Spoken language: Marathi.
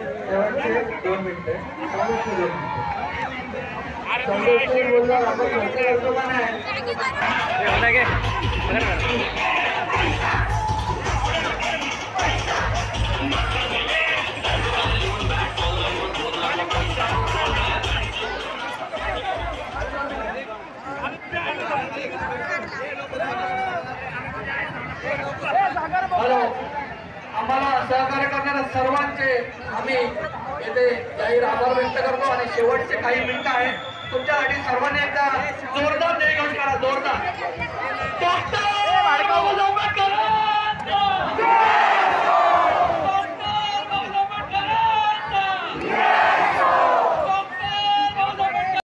शेवटचे 2 मिनिटे संदेश बोलला आपण खर्च करतो का नाही हॅलो आम्हाला सहकार्य करणाऱ्या सर्वांचे आम्ही येथे जाहीर आभार व्यक्त करतो आणि शेवटचे काही मिनिटं आहेत तुमच्यासाठी सर्वांनी एकदा जोरदार जयघोष करा जोरदार